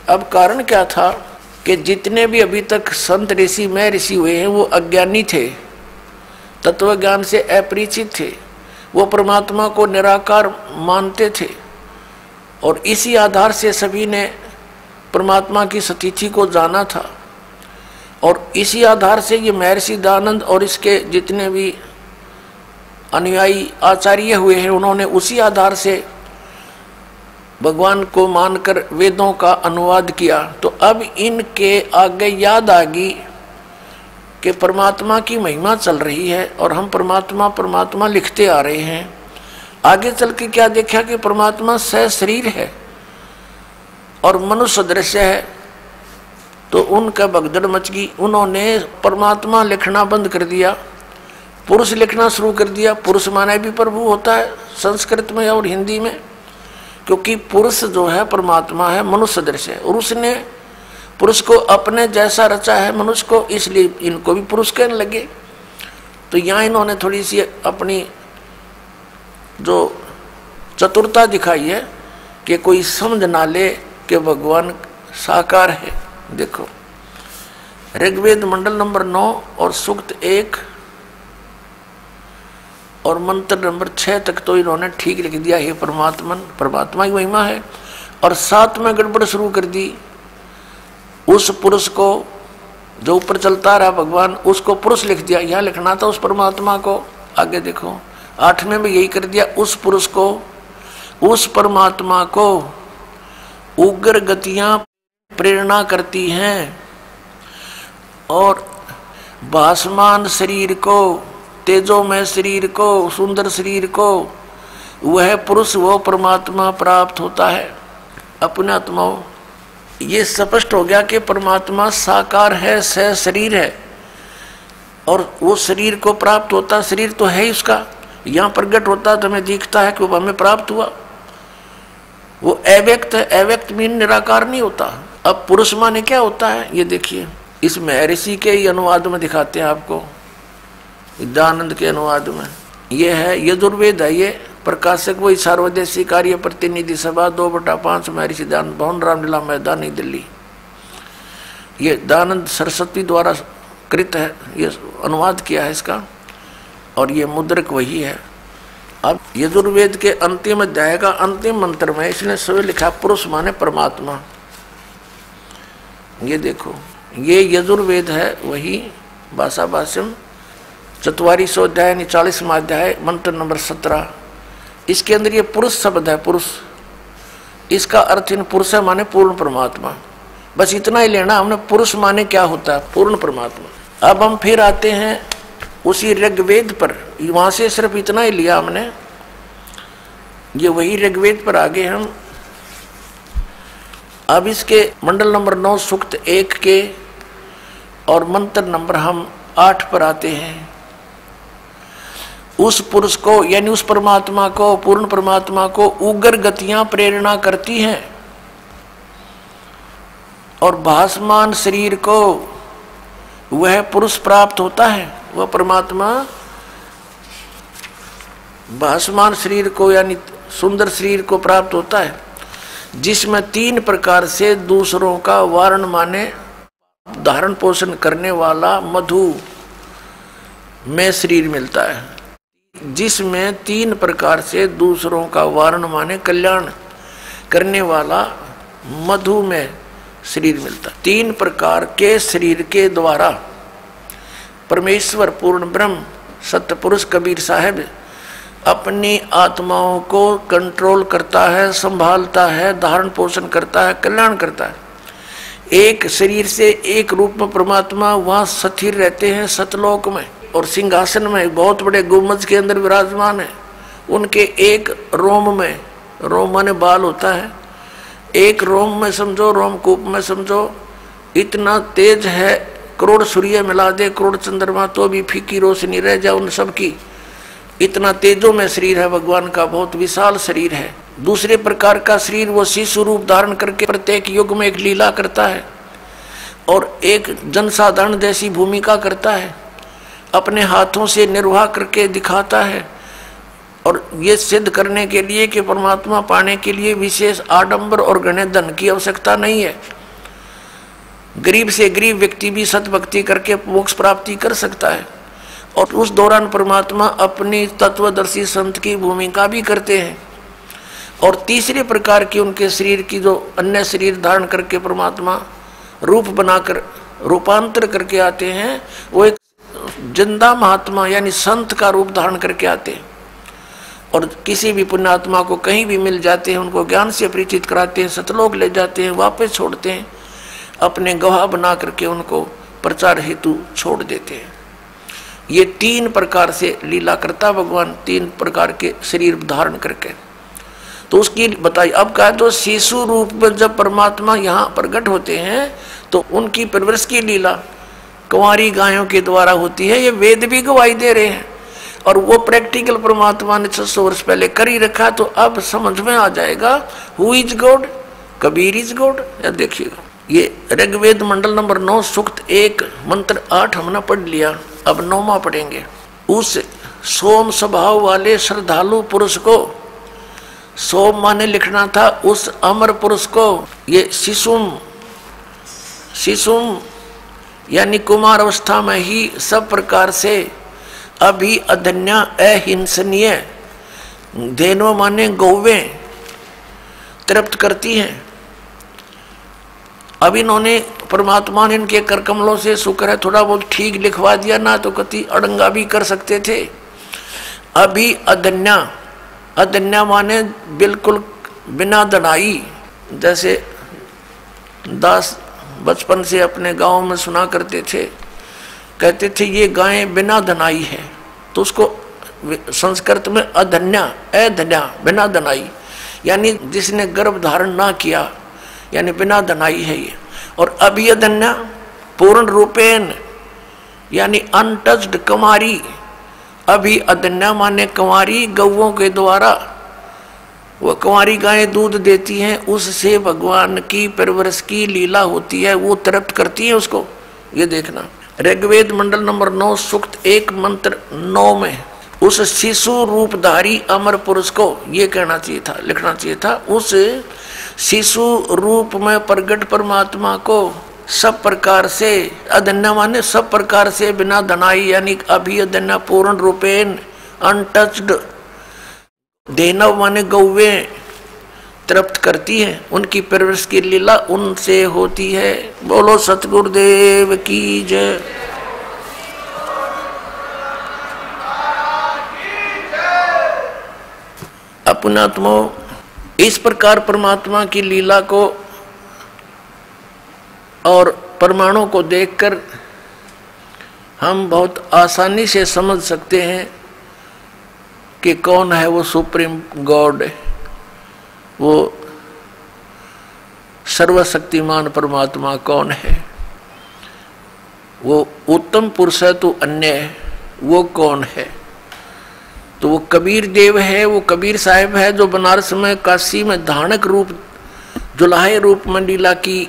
अब कारण क्या था कि जितने भी अभी तक संत ऋषि में ऋषि हुए हैं वो अज्ञानी थे, तत्व ज्ञान से अपरिचित थे, वो परमात्मा को निराकार मानते थे और इसी आधार से सभी ने परमात्मा की सतीथि को जाना था। और इसी आधार से ये महर्षि दयानंद और इसके जितने भी अनुयायी आचार्य हुए हैं उन्होंने उसी आधार से भगवान को मानकर वेदों का अनुवाद किया। तो अब इनके आगे याद आ गई कि परमात्मा की महिमा चल रही है और हम परमात्मा परमात्मा लिखते आ रहे हैं। आगे चल के क्या देखा कि परमात्मा सशरीर है और मनुष्य दृश्य है, तो उनका भगदड़ मच गई। उन्होंने परमात्मा लिखना बंद कर दिया, पुरुष लिखना शुरू कर दिया। पुरुष माने भी प्रभु होता है संस्कृत में और हिंदी में, क्योंकि पुरुष जो है परमात्मा है, मनुष्य दृश्य है और उसने पुरुष को अपने जैसा रचा है मनुष्य को, इसलिए इनको भी पुरुष कहने लगे। तो यहाँ इन्होंने थोड़ी सी अपनी जो चतुरता दिखाई है कि कोई समझ ना ले कि भगवान साकार है। देखो ऋग्वेद मंडल नंबर 9 और सूक्त 1 और मंत्र नंबर 6 तक तो इन्होंने ठीक लिख दिया, ये परमात्मा की महिमा है। और 7 में गड़बड़ शुरू कर दी। उस पुरुष को जो ऊपर चलता रहा भगवान, उसको पुरुष लिख दिया, यहाँ लिखना था उस परमात्मा को। आगे देखो 8 में भी यही कर दिया, उस पुरुष को, उस परमात्मा को उग्र गतियां प्रेरणा करती हैं और भासमान शरीर को, तेजोमय शरीर को, सुंदर शरीर को वह पुरुष वो परमात्मा प्राप्त होता है अपने आत्माओं। ये स्पष्ट हो गया कि परमात्मा साकार है, सशरीर है और वो शरीर को प्राप्त होता, शरीर तो है ही उसका, यहाँ प्रकट होता तो हमें दिखता है कि वो हमें प्राप्त हुआ। वो अव्यक्त है, अव्यक्त मीन निराकार नहीं होता। अब पुरुष माने क्या होता है ये देखिए, इस महर्षि के ही अनुवाद में दिखाते हैं आपको, दयानंद के अनुवाद में। ये है यजुर्वेद है, ये प्रकाशक वही सार्वदेशी कार्य प्रतिनिधि सभा 2/5 महर्षि दयानंद भवन रामलीला मैदान नई दिल्ली। ये दयानंद सरस्वती द्वारा कृत है, ये अनुवाद किया है इसका और ये मुद्रक वही है। अब यजुर्वेद के अंतिम अध्याय का अंतिम मंत्र में इसने स्वयं लिखा पुरुष माने परमात्मा। ये देखो ये यजुर्वेद है वही, भाषा भाष्यम 4400 अध्याय 40वां अध्याय मंत्र नंबर 17। इसके अंदर ये पुरुष शब्द है, पुरुष, इसका अर्थ इन पुरुष है माने पूर्ण परमात्मा। बस इतना ही लेना हमने, पुरुष माने क्या होता है, पूर्ण परमात्मा। अब हम फिर आते हैं उसी ऋग्वेद पर, वहां से सिर्फ इतना ही लिया हमने, ये वही ऋग्वेद पर आगे हम। अब इसके मंडल नंबर 9 सूक्त 1 के और मंत्र नंबर हम 8 पर आते हैं। उस पुरुष को यानी उस परमात्मा को, पूर्ण परमात्मा को उग्र गतियां प्रेरणा करती हैं और भासमान शरीर को वह पुरुष प्राप्त होता है। वह परमात्मा भासमान शरीर को यानी सुंदर शरीर को प्राप्त होता है, जिसमें 3 प्रकार से दूसरों का वारण माने धारण पोषण करने वाला मधु में शरीर मिलता है, जिसमें 3 प्रकार से दूसरों का वारण माने कल्याण करने वाला मधु में शरीर मिलता है। 3 प्रकार के शरीर के द्वारा परमेश्वर पूर्ण ब्रह्म सत्य पुरुष कबीर साहब अपनी आत्माओं को कंट्रोल करता है, संभालता है, धारण पोषण करता है, कल्याण करता है। एक शरीर से एक रूप में परमात्मा वहाँ स्थिर रहते हैं सतलोक में और सिंहासन में बहुत बड़े गुम्बद के अंदर विराजमान है। उनके एक रोम में, रोम माने बाल होता है, एक रोम में समझो, रोमकूप में समझो, इतना तेज है, करोड़ सूर्य मिला दे, करोड़ चंद्रमा तो भी फीकी रोशनी रह जाए उन सब की, इतना तेजों में शरीर है भगवान का, बहुत विशाल शरीर है। दूसरे प्रकार का शरीर वो शिशु रूप धारण करके प्रत्येक युग में एक लीला करता है और एक जनसाधारण जैसी भूमिका करता है, अपने हाथों से निर्वाह करके दिखाता है। और ये सिद्ध करने के लिए कि परमात्मा पाने के लिए विशेष आडंबर और घने धन की आवश्यकता नहीं है। गरीब से गरीब व्यक्ति भी सत भक्ति करके मोक्ष प्राप्ति कर सकता है। और उस दौरान परमात्मा अपनी तत्वदर्शी संत की भूमिका भी करते हैं। और तीसरे प्रकार की उनके शरीर की जो अन्य शरीर धारण करके परमात्मा रूप बनाकर रूपांतर करके आते हैं, वो एक जिंदा महात्मा यानी संत का रूप धारण करके आते हैं। और किसी भी पुण्यात्मा को कहीं भी मिल जाते हैं, उनको ज्ञान से परिचित कराते हैं, सतलोक ले जाते हैं, वापस छोड़ते हैं, अपने गवाह बना करके उनको प्रचार हेतु छोड़ देते हैं। ये 3 प्रकार से लीला करता भगवान, 3 प्रकार के शरीर धारण करके। तो उसकी बताई। अब कहा तो शिशु रूप में जब परमात्मा यहाँ प्रकट होते हैं तो उनकी परवरिश की लीला कुंवारी गायों के द्वारा होती है। ये वेद भी गवाही दे रहे हैं और वो प्रैक्टिकल परमात्मा ने 600 वर्ष पहले कर ही रखा। तो अब समझ में आ जाएगा who is God, Kabir is God. या देखिएगा, ये ऋग्वेद मंडल नंबर 9 सूक्त 1 मंत्र 8 हमने पढ़ लिया। अब 9वां पढ़ेंगे। उस सोम स्वभाव वाले श्रद्धालु पुरुष को, सोम माने लिखना था उस अमर पुरुष को, ये शिशुम यानी कुमार अवस्था में ही सब प्रकार से अभी अधन्या अहिंसनीय, धेनु माने गौवें तृप्त करती हैं। अब इन्होंने परमात्मा ने इनके कर कमलों से शुक्र है थोड़ा बहुत ठीक लिखवा दिया, ना तो कति अड़ंगा भी कर सकते थे। अभी अधन्या, अधन्या माने बिल्कुल बिना दनाई। जैसे दास बचपन से अपने गांव में सुना करते थे, कहते थे ये गायें बिना धनाई है, तो उसको संस्कृत में अधन्या, अधन्या बिना धनाई, यानी जिसने गर्भ धारण ना किया, यानी बिना धनाई है ये। और अभी अधन्या पूर्ण रूपेण यानी अनटच्ड कुमारी। अभी अधन्या माने कुंवारी गौओं के द्वारा, वो कुंवारी गायें दूध देती हैं, उससे भगवान की परवरिश की लीला होती है, वो तृप्त करती है उसको। ये देखना ऋग्वेद मंडल नंबर 9 सूक्त 1 मंत्र 9 में उस शिशु रूपधारी अमर पुरुष को, ये कहना चाहिए था, लिखना चाहिए था, उस शिशु रूप में प्रगट परमात्मा को सब प्रकार से, अधन्या माने सब प्रकार से बिना धनाई, यानी अभी अधन्या पूर्ण रूपेण अनटच्ड, धेनव माने गौवें तृप्त करती है। उनकी परवरिश की लीला उनसे होती है। बोलो सतगुरुदेव की जय। अपनात्मो, इस प्रकार परमात्मा की लीला को और परमाणु को देखकर हम बहुत आसानी से समझ सकते हैं कि कौन है वो सुप्रीम गॉड, वो सर्वशक्तिमान परमात्मा कौन है। वो उत्तम पुरुष है तो अन्य है, वो कौन है। तो वो कबीर देव है, वो कबीर साहिब है जो बनारस में काशी में धानक रूप जुलाहे रूप में लीला की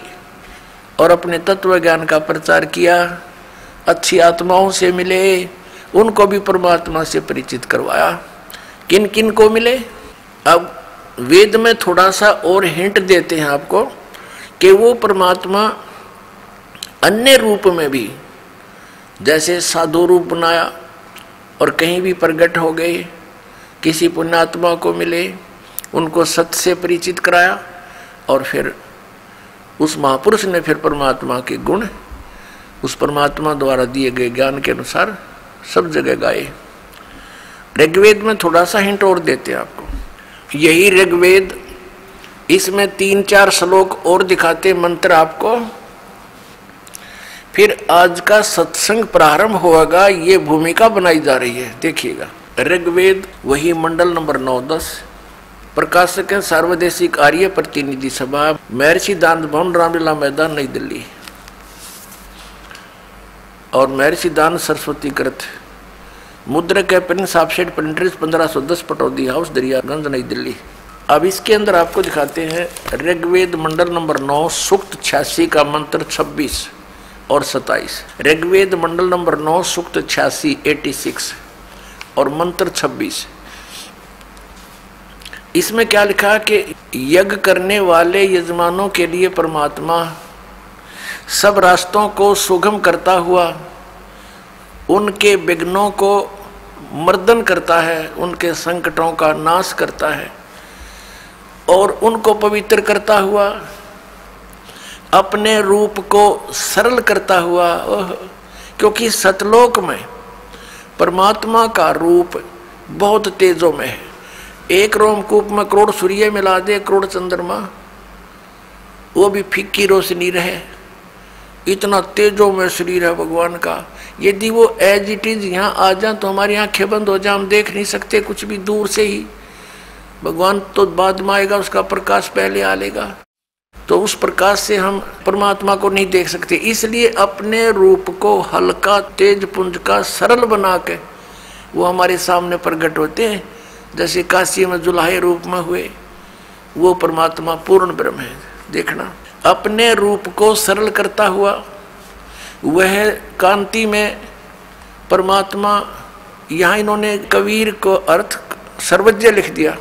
और अपने तत्व ज्ञान का प्रचार किया। अच्छी आत्माओं से मिले, उनको भी परमात्मा से परिचित करवाया। किन किन को मिले, अब वेद में थोड़ा सा और हिंट देते हैं आपको कि वो परमात्मा अन्य रूप में भी, जैसे साधु रूप बनाया और कहीं भी प्रकट हो गए, किसी पुण्यात्मा को मिले, उनको सत्य से परिचित कराया और फिर उस महापुरुष ने फिर परमात्मा के गुण उस परमात्मा द्वारा दिए गए ज्ञान के अनुसार सब जगह गाए। ऋग्वेद में थोड़ा सा हिंट और देते हैं आपको। यही ऋग्वेद, इसमें 3-4 श्लोक और दिखाते मंत्र आपको। फिर आज का सत्संग प्रारंभ होगा, ये भूमिका बनाई जा रही है, देखिएगा। ऋग्वेद वही मंडल नंबर 9-10, प्रकाशक है सार्वदेशिक आर्य प्रतिनिधि सभा, महर्षि दान भवन, रामलीला मैदान, नई दिल्ली। और महर्षि दान सरस्वती कृत, मुद्रक है Prince offset printers 1510 Pataudi house Daryaganj नई दिल्ली। अब इसके अंदर आपको दिखाते हैं ऋग्वेद मंडल नंबर 9 सूक्त 86 का मंत्र 26 और 27। ऋग्वेद मंडल नंबर 9 सूक्त 86 86 और मंत्र 26। इसमें क्या लिखा कि यज्ञ करने वाले यजमानों के लिए परमात्मा सब रास्तों को सुगम करता हुआ उनके विघ्नों को मर्दन करता है, उनके संकटों का नाश करता है और उनको पवित्र करता हुआ अपने रूप को सरल करता हुआ। क्योंकि सतलोक में परमात्मा का रूप बहुत तेजों में है। एक रोमकूप में करोड़ सूर्य मिला दे, करोड़ चंद्रमा, वो भी फीकी रोशनी रहे। इतना तेजों में शरीर है भगवान का। यदि वो एज इट इज यहाँ आ जाए तो हमारी आंखें बंद हो जाए, हम देख नहीं सकते कुछ भी, दूर से ही। भगवान तो बाद में आएगा, उसका प्रकाश पहले आ लेगा, तो उस प्रकाश से हम परमात्मा को नहीं देख सकते। इसलिए अपने रूप को हल्का तेज पुंज का सरल बना के वो हमारे सामने प्रकट होते हैं। जैसे काशी में जुलाहे रूप में हुए, वो परमात्मा पूर्ण ब्रह्म है। देखना, अपने रूप को सरल करता हुआ वह कांति में परमात्मा। यहाँ इन्होंने कबीर को अर्थ सर्वज्ञ लिख दिया,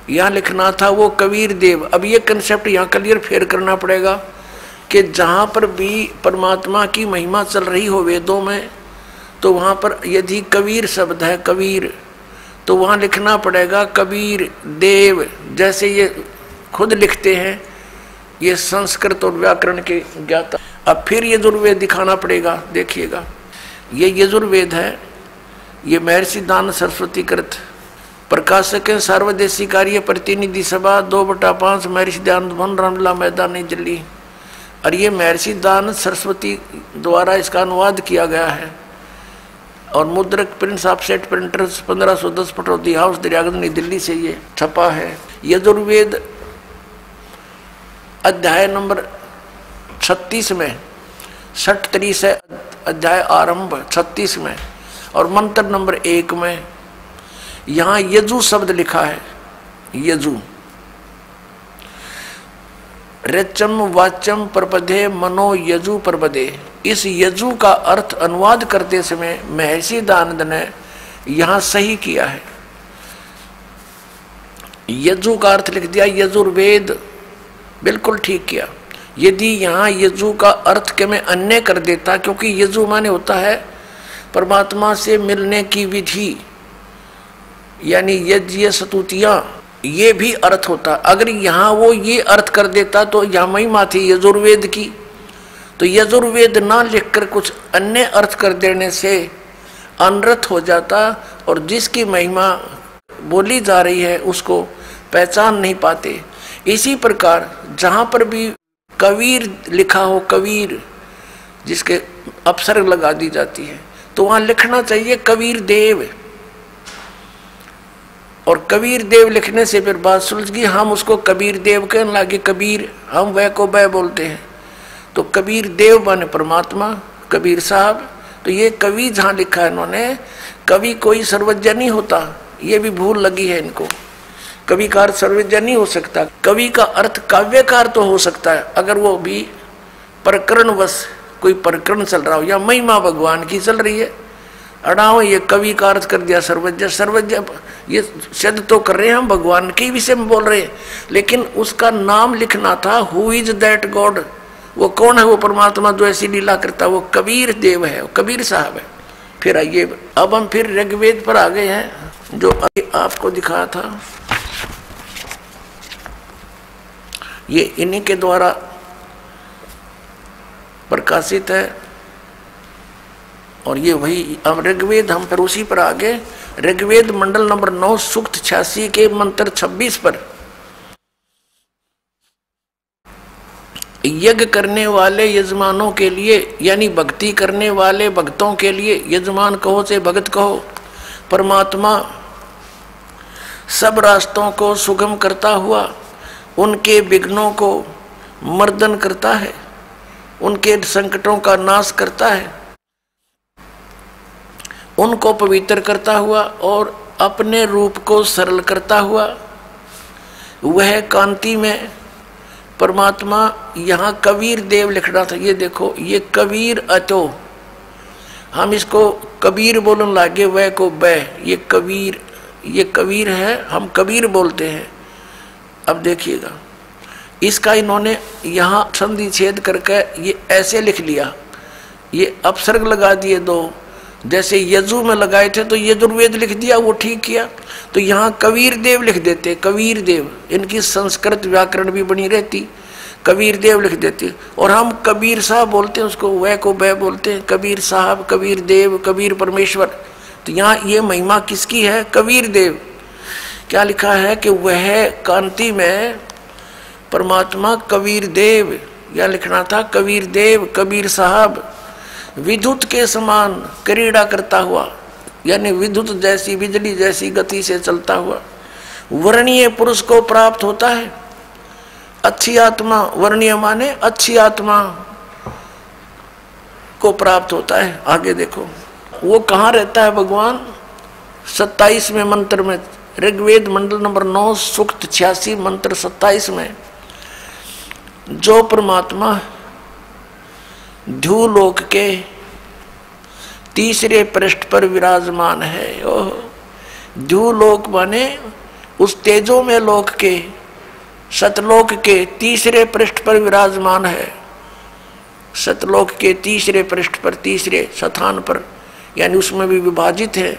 यहाँ लिखना था वो कबीर देव। अब ये कंसेप्ट यहाँ क्लियर फेर करना पड़ेगा कि जहाँ पर भी परमात्मा की महिमा चल रही हो वेदों में, तो वहाँ पर यदि कबीर शब्द है, कबीर, तो वहाँ लिखना पड़ेगा कबीर देव। जैसे ये खुद लिखते हैं, ये संस्कृत और व्याकरण के ज्ञाता। अब फिर यजुर्वेद दिखाना पड़ेगा। देखिएगा, ये यजुर्वेद है, ये महर्षि दान सरस्वती कृत, प्रकाशक है सार्वदेशी कार्य प्रतिनिधि सभा 2/5 महर्षि दयानंद भवन रामलीला मैदान नई दिल्ली। और ये महर्षि दान सरस्वती द्वारा इसका अनुवाद किया गया है और मुद्रक Prince offset printers 1510 Pataudi house Daryaganj नई दिल्ली से ये छपा है। यजुर्वेद अध्याय नंबर 36 में 60 से अध्याय आरंभ 36 में और मंत्र नंबर 1 में यहाँ यजु शब्द लिखा है। यजु रचम वाचम प्रपदे मनो यजु प्रपदे। इस यजु का अर्थ अनुवाद करते समय महर्षि दयानंद ने यहाँ सही किया है। यजु का अर्थ लिख दिया यजुर्वेद, बिल्कुल ठीक किया। यदि यहाँ यजु का अर्थ के मैं अन्य कर देता, क्योंकि यजु माने होता है परमात्मा से मिलने की विधि, यानी यज्ञ स्तुतियां, ये भी अर्थ होता। अगर यहाँ वो ये अर्थ कर देता तो यहाँ महिमा थी यजुर्वेद की, तो यजुर्वेद ना लिखकर कुछ अन्य अर्थ कर देने से अनर्थ हो जाता और जिसकी महिमा बोली जा रही है उसको पहचान नहीं पाते। इसी प्रकार जहाँ पर भी कबीर लिखा हो, कबीर जिसके अपसर्ग लगा दी जाती है, तो वहाँ लिखना चाहिए कबीर देव। और कबीर देव लिखने से फिर बात सुलझ गई। हम उसको कबीर देव कहने लगे, कबीर, हम वह को वह बोलते हैं, तो कबीर देव माने परमात्मा, कबीर साहब। तो ये कवि जहाँ लिखा है इन्होंने, कवि कोई सर्वज्ञ नहीं होता, ये भी भूल लगी है इनको। कवि का अर्थ सर्वज्ञ नहीं हो सकता। कवि का अर्थ काव्यकार तो हो सकता है, अगर वो भी प्रकरणवश कोई प्रकरण चल रहा हो या महिमा भगवान की चल रही है। अड़ाओ ये कवि का अर्थ कर दिया सर्वज्ञ। सर्वज्ञ ये सिद्ध तो कर रहे हैं, हम भगवान के विषय में बोल रहे हैं, लेकिन उसका नाम लिखना था। हु इज दैट गॉड, वो कौन है वो परमात्मा जो ऐसी लीला करता है, वो कबीर देव है, वो कबीर साहब है। फिर आइए, अब हम फिर ऋग्वेद पर आ गए हैं, जो अभी आपको दिखाया था। ये इन्हीं के द्वारा प्रकाशित है और ये वही। अब ऋग्वेद, हम फिर उसी पर आगे। ऋग्वेद मंडल नंबर 9 सूक्त 86 के मंत्र 26 पर, यज्ञ करने वाले यजमानों के लिए, यानी भक्ति करने वाले भक्तों के लिए, यजमान कहो से भगत कहो, परमात्मा सब रास्तों को सुगम करता हुआ उनके विघ्नों को मर्दन करता है, उनके संकटों का नाश करता है, उनको पवित्र करता हुआ और अपने रूप को सरल करता हुआ वह कांति में परमात्मा। यहाँ कबीर देव लिखना था। ये देखो, ये कबीर अतो, हम इसको कबीर बोलने लगे, वह को वह, ये कबीर है, हम कबीर बोलते हैं। अब देखिएगा, इसका इन्होंने यहाँ संधि छेद करके ये ऐसे लिख लिया, ये अपसर्ग लगा दिए दो, जैसे यजु में लगाए थे तो यजुर्वेद लिख दिया, वो ठीक किया। तो यहाँ कबीर देव लिख देते, कबीर देव, इनकी संस्कृत व्याकरण भी बनी रहती, कबीर देव लिख देते। और हम कबीर साहब बोलते हैं उसको, वह को वह बोलते हैं, कबीर साहब, कबीर देव, कबीर परमेश्वर। तो यहाँ ये महिमा किसकी है? कबीर देव। क्या लिखा है कि वह कांति में परमात्मा कबीर देव, या लिखना था कबीर देव, कबीर साहब, विद्युत के समान क्रीड़ा करता हुआ, यानी विद्युत जैसी, बिजली जैसी गति से चलता हुआ वर्णीय पुरुष को प्राप्त होता है। अच्छी आत्मा, वर्णीय माने अच्छी आत्मा को प्राप्त होता है। आगे देखो वो कहाँ रहता है भगवान? 27वें मंत्र में, ऋग्वेद मंडल नंबर 9 सूक्त 86 मंत्र 27 में, जो परमात्मा ध्युलोक के तीसरे पृष्ठ पर विराजमान है। ध्युलोक माने उस तेजो में लोक के, सतलोक के तीसरे पृष्ठ पर विराजमान है। सतलोक के तीसरे पृष्ठ पर, तीसरे स्थान पर, यानी उसमें भी विभाजित है।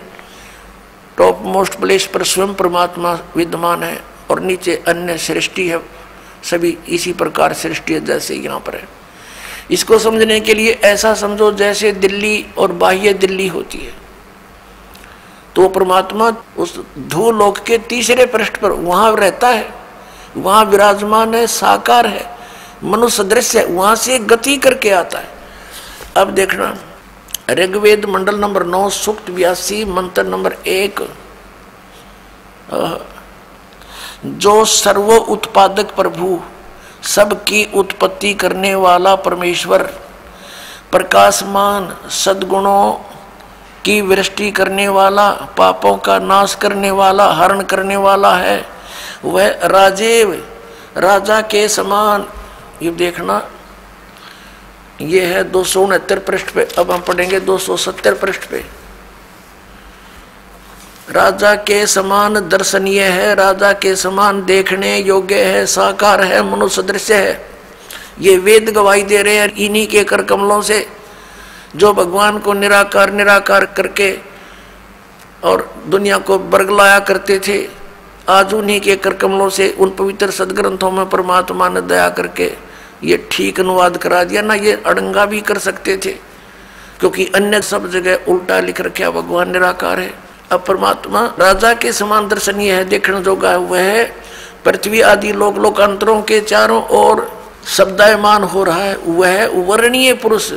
टॉप मोस्ट प्लेस पर स्वयं परमात्मा विद्यमान है और नीचे अन्य सृष्टि है, सभी इसी प्रकार सृष्टि है जैसे यहाँ पर है। इसको समझने के लिए ऐसा समझो जैसे दिल्ली और बाह्य दिल्ली होती है, तो परमात्मा उस ध्युलोक के तीसरे पृष्ठ पर वहां रहता है, वहां विराजमान है, साकार है, मनुष्य दृश्य है, वहां से गति करके आता है। अब देखना ऋग्वेद मंडल नंबर 9 सूक्त 82 मंत्र नंबर 1, जो सर्व उत्पादक प्रभु, सबकी उत्पत्ति करने वाला परमेश्वर, प्रकाशमान, सद्गुणों की वृष्टि करने वाला, पापों का नाश करने वाला, हरण करने वाला है, वह राजेव, राजा के समान। ये देखना ये है 269 पृष्ठ पे। अब हम पढ़ेंगे 270 पृष्ठ पे। राजा के समान दर्शनीय है, राजा के समान देखने योग्य है, साकार है, मनुष्य दृश्य है। ये वेद गवाही दे रहे हैं इन्हीं के कर कमलों से, जो भगवान को निराकार निराकार करके और दुनिया को बरगलाया करते थे। आज उन्हीं के कर कमलों से, उन पवित्र सदग्रंथों में परमात्मा ने दया करके ये ठीक अनुवाद करा दिया ना। ये अड़ंगा भी कर सकते थे, क्योंकि अन्य सब जगह उल्टा लिख रखा भगवान निराकार है। अब परमात्मा राजा के समान दर्शनीय है, देखने जोगा है। वह पृथ्वी आदि लोक लोकांतरों के चारों ओर शब्दायमान हो रहा है। वह वर्णीय पुरुष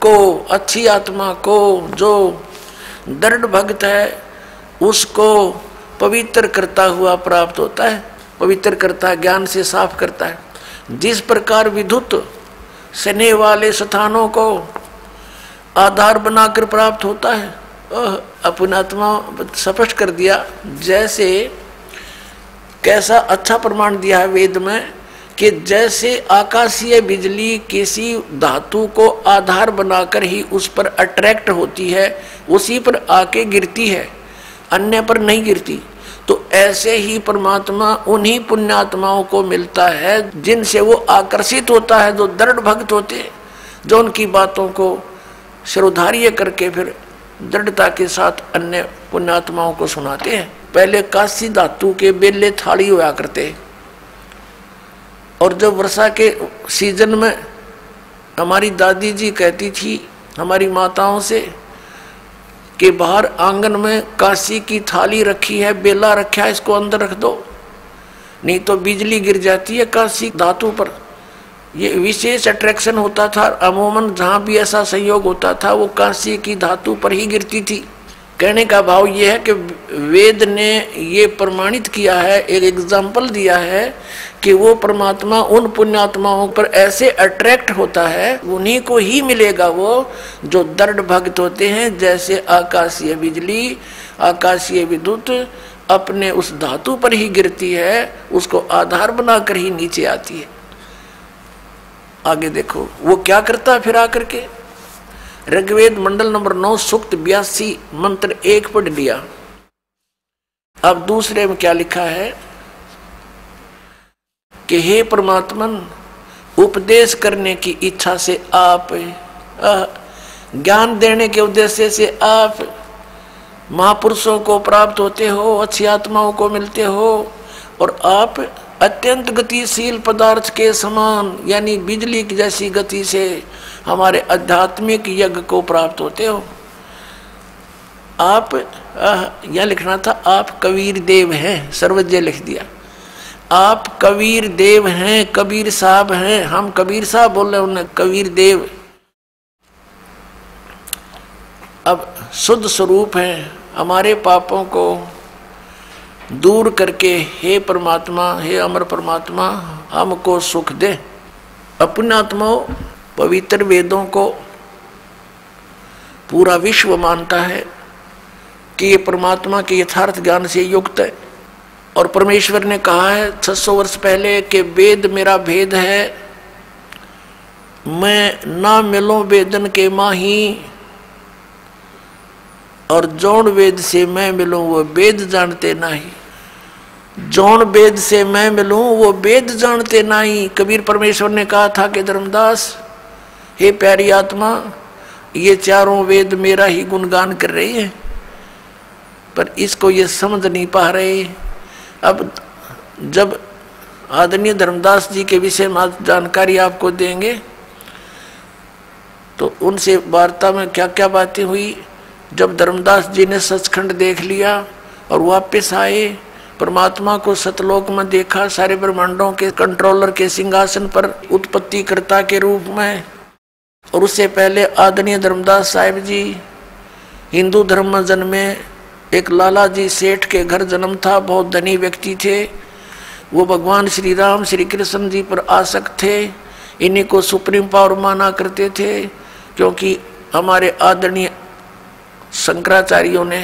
को, अच्छी आत्मा को, जो दृढ़ भक्त है, उसको पवित्र करता हुआ प्राप्त होता है। पवित्र करता है, ज्ञान से साफ करता है। जिस प्रकार विद्युत सने वाले स्थानों को आधार बनाकर प्राप्त होता है, अपनी आत्मा स्पष्ट कर दिया। जैसे कैसा अच्छा प्रमाण दिया है वेद में कि जैसे आकाशीय बिजली किसी धातु को आधार बनाकर ही उस पर अट्रैक्ट होती है, उसी पर आके गिरती है, अन्य पर नहीं गिरती। तो ऐसे ही परमात्मा उन्हीं पुण्यात्माओं को मिलता है जिनसे वो आकर्षित होता है, जो दृढ़ भक्त होते हैं, जो उनकी बातों को शिरोधार्य करके फिर दृढ़ता के साथ अन्य पुण्यात्माओं को सुनाते हैं। पहले कांस्य धातु के बेले थाली हुआ करते, और जब वर्षा के सीजन में हमारी दादी जी कहती थी हमारी माताओं से कि बाहर आंगन में कांसी की थाली रखी है, बेला रखा है, इसको अंदर रख दो, नहीं तो बिजली गिर जाती है कांसी धातु पर। ये विशेष अट्रैक्शन होता था। अमूमन जहाँ भी ऐसा संयोग होता था वो कांसी की धातु पर ही गिरती थी। कहने का भाव ये है कि वेद ने ये प्रमाणित किया है, एक एग्जाम्पल दिया है कि वो परमात्मा उन पुण्यात्माओं पर ऐसे अट्रैक्ट होता है, उन्हीं को ही मिलेगा वो जो दृढ़ भक्त होते हैं। जैसे आकाशीय बिजली, आकाशीय विद्युत अपने उस धातु पर ही गिरती है, उसको आधार बनाकर ही नीचे आती है। आगे देखो वो क्या करता है फिर आकर के। ऋग्वेद मंडल नंबर 9 सूक्त 82 मंत्र 1 पढ़ लिया। अब दूसरे में क्या लिखा है कि हे परमात्मन, उपदेश करने की इच्छा से आप, ज्ञान देने के उद्देश्य से आप महापुरुषों को प्राप्त होते हो, अच्छी आत्माओं को मिलते हो, और आप अत्यंत गतिशील पदार्थ के समान यानी बिजली की जैसी गति से हमारे आध्यात्मिक यज्ञ को प्राप्त होते हो। आप यह लिखना था, आप कबीर देव हैं, सर्वज्ञ लिख दिया। आप कबीर देव हैं, कबीर साहब हैं। हम कबीर साहब बोल रहे हैं, उन्हें कबीर देव। अब शुद्ध स्वरूप हैं, हमारे पापों को दूर करके हे परमात्मा, हे अमर परमात्मा हमको सुख दे। अपने आत्माओं पवित्र वेदों को पूरा विश्व मानता है कि ये परमात्मा के यथार्थ ज्ञान से युक्त है, और परमेश्वर ने कहा है 600 वर्ष पहले कि वेद मेरा भेद है, मैं ना मिलूं वेदन के माही, और जौन वेद से मैं मिलूं वो वेद जानते नहीं। जौन वेद से मैं मिलूं वो वेद जानते नहीं। कबीर परमेश्वर ने कहा था कि धर्मदास, हे प्यारी आत्मा, ये चारों वेद मेरा ही गुणगान कर रही है, पर इसको ये समझ नहीं पा रहे। अब जब आदरणीय धर्मदास जी के विषय में जानकारी आपको देंगे तो उनसे वार्ता में क्या क्या बातें हुई। जब धर्मदास जी ने सचखंड देख लिया और वापस आए, परमात्मा को सतलोक में देखा, सारे ब्रह्मांडों के कंट्रोलर के सिंहासन पर उत्पत्तिकर्ता के रूप में। और उससे पहले आदरणीय धर्मदास साहिब जी हिंदू धर्म में जन्मे, एक लाला जी सेठ के घर जन्म था, बहुत धनी व्यक्ति थे। वो भगवान श्री राम श्री कृष्ण जी पर आसक्त थे, इन्हीं को सुप्रीम पावर माना करते थे, क्योंकि हमारे आदरणीय शंकराचार्यों ने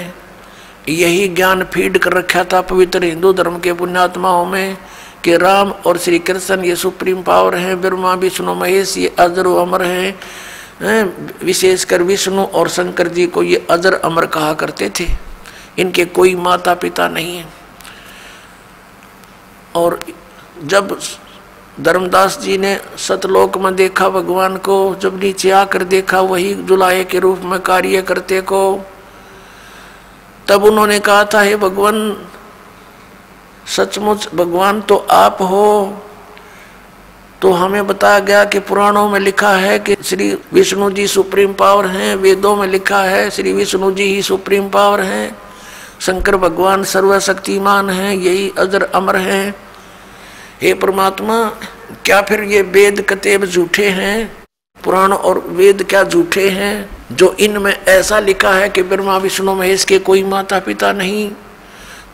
यही ज्ञान फीड कर रखा था पवित्र हिंदू धर्म के पुण्यात्माओं में कि राम और श्री कृष्ण ये सुप्रीम पावर हैं, ब्रह्मा विष्णु महेश ये अजर अमर हैं। विशेषकर विष्णु और शंकर जी को ये अजर अमर कहा करते थे, इनके कोई माता पिता नहीं है। और जब धर्मदास जी ने सतलोक में देखा भगवान को, जब नीचे आकर देखा वही जुलाहे के रूप में कार्य करते को, तब उन्होंने कहा था, हे भगवान, सचमुच भगवान तो आप हो। तो हमें बताया गया कि पुराणों में लिखा है कि श्री विष्णु जी सुप्रीम पावर हैं, वेदों में लिखा है श्री विष्णु जी ही सुप्रीम पावर हैं, शंकर भगवान सर्वशक्तिमान हैं, यही अजर अमर हैं। हे परमात्मा, क्या फिर ये वेद कतेब झूठे हैं? पुराण और वेद क्या झूठे हैं जो इनमें ऐसा लिखा है कि ब्रह्मा विष्णु महेश के कोई माता पिता नहीं?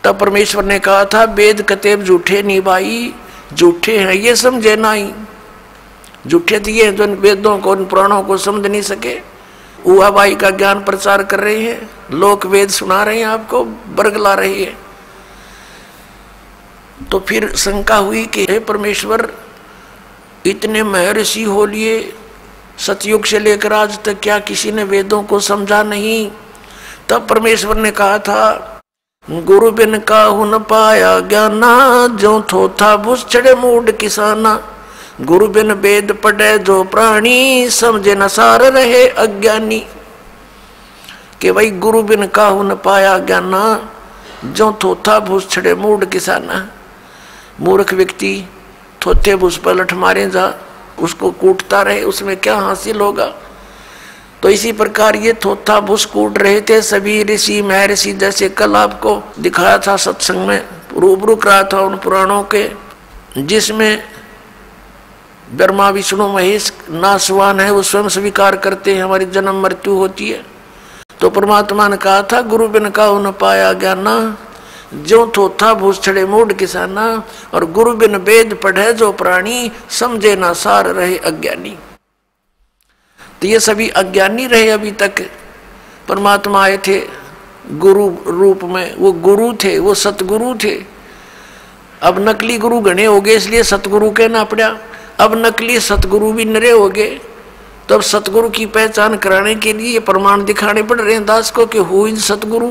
तब परमेश्वर ने कहा था, वेद कतेब झूठे नहीं भाई, झूठे हैं ये समझे नहीं। झूठे थे ये जो वेदों को, पुराणों को समझ नहीं सके, उहा बाई का ज्ञान प्रचार कर रहे हैं, लोक वेद सुना रहे हैं, आपको बरगला रही है। तो फिर शंका हुई कि हे परमेश्वर, इतने महर्षि हो लिए, सतयुग से लेकर आज तक क्या किसी ने वेदों को समझा नहीं? तब परमेश्वर ने कहा था, गुरु बिन काहू न पाया ज्ञाना, जो थोथा भूस चढ़े मूड किसाना। गुरु बिन वेद पढ़े जो प्राणी, समझे न सार रहे अज्ञानी। कि भाई गुरु बिन काहू न पाया ज्ञाना, जो थोथा भूस चढ़े मूड किसाना। मूर्ख व्यक्ति थोथे भूस पर लठ मारे जा, उसको कूटता रहे, उसमें क्या हासिल होगा? तो इसी प्रकार ये थोथा भूस कूट रहे थे सभी ऋषि महर्षि। जैसे कल आपको दिखाया था सत्संग में, रूबरू कराया था उन पुराणों के, जिसमें ब्रह्मा विष्णु महेश नासवान है, वो स्वयं स्वीकार करते हैं हमारी जन्म मृत्यु होती है। तो परमात्मा ने कहा था, गुरु बिन काहू न पाया ज्ञाना, जो थोथा भूस चढ़े मूड किसाना। और गुरु बिन वेद पढ़े जो प्राणी, समझे ना सार रहे अज्ञानी। तो ये सभी अज्ञानी रहे अभी तक। परमात्मा आए थे गुरु रूप में, वो गुरु थे, वो सतगुरु थे। अब नकली गुरु घने हो गए, इसलिए सतगुरु कहना पड़ा। अब नकली सतगुरु भी नरे हो गए, तो अब सतगुरु की पहचान कराने के लिए प्रमाण दिखाने पड़ रहे हैं दास को कि हु इज सतगुरु।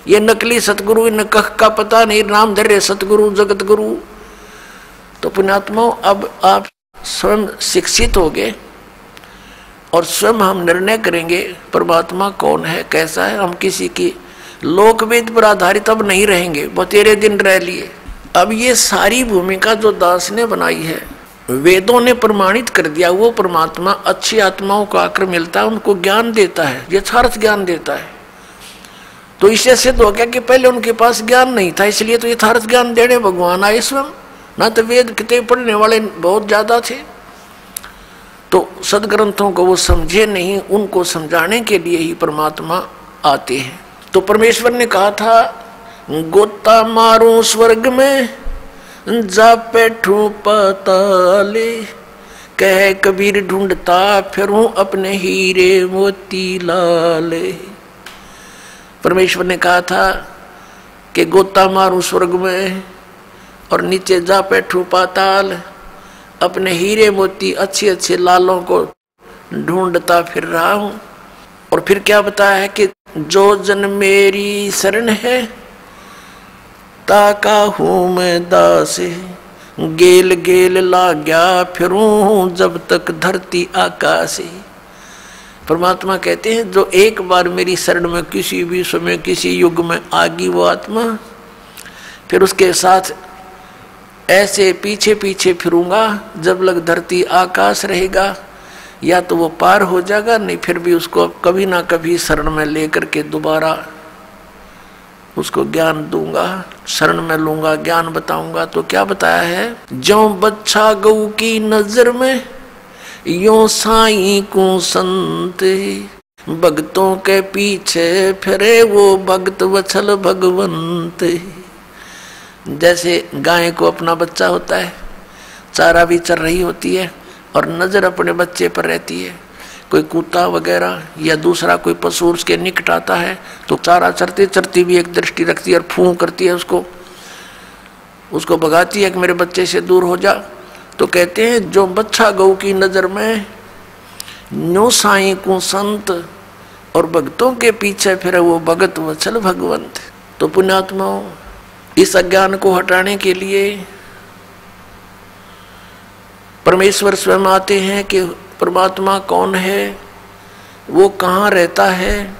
ये नकली सतगुरु, इन कख का पता नहीं, नाम धरे सतगुरु जगत गुरु। तो पुण्यात्माओं, अब आप स्वयं शिक्षित हो गए और स्वयं हम निर्णय करेंगे परमात्मा कौन है, कैसा है। हम किसी की लोकवेद पर आधारित अब नहीं रहेंगे, वो तेरे दिन रह लिए। अब ये सारी भूमिका जो दास ने बनाई है, वेदों ने प्रमाणित कर दिया, वो परमात्मा अच्छी आत्माओं को आकर मिलता है, उनको ज्ञान देता है, यथार्थ ज्ञान देता है। तो इससे सिद्ध हो गया कि पहले उनके पास ज्ञान नहीं था, इसलिए तो यथार्थ ज्ञान देने भगवान आए स्वयं, ना तो वेद किताब पढ़ने वाले बहुत ज्यादा थे। तो सदग्रंथों को वो समझे नहीं, उनको समझाने के लिए ही परमात्मा आते हैं। तो परमेश्वर ने कहा था, गोता मारूं स्वर्ग में जा बैठूं पाताले, कह कबीर ढूंढता फिरूं अपने हीरे मोती लाले। परमेश्वर ने कहा था कि गोता मारूं स्वर्ग में और नीचे जा बैठूं पाताल, अपने हीरे मोती अच्छे अच्छे लालों को ढूंढता फिर रहा हूं। और फिर क्या बताया है कि जो जन मेरी शरण है ताका हूं मैं दास, गेल गेल ला गया फिरूं जब तक धरती आकाश। परमात्मा कहते हैं जो एक बार मेरी शरण में किसी भी समय किसी युग में आगी वो आत्मा, फिर उसके साथ ऐसे पीछे पीछे फिरूंगा जब लग धरती आकाश रहेगा, या तो वो पार हो जाएगा, नहीं फिर भी उसको कभी ना कभी शरण में लेकर के दोबारा उसको ज्ञान दूंगा, शरण में लूंगा, ज्ञान बताऊंगा। तो क्या बताया है, ज्यों बच्छा गऊ की नजर में यों साईं को संत, भक्तों के पीछे फिरे वो भक्त वत्सल भगवंत। जैसे गाय को अपना बच्चा होता है, चारा भी चर रही होती है और नजर अपने बच्चे पर रहती है, कोई कुत्ता वगैरह या दूसरा कोई पशु उसके निकट आता है तो चारा चरते चरती भी एक दृष्टि रखती है और फूं करती है, उसको भगाती है कि मेरे बच्चे से दूर हो जा। तो कहते हैं जो बच्छा गऊ की नजर में न्यो साईं को संत, और भक्तों के पीछे फिर वो भगत वत्सल भगवंत। तो पुण्यात्माओं, इस अज्ञान को हटाने के लिए परमेश्वर स्वयं आते हैं कि परमात्मा कौन है, वो कहाँ रहता है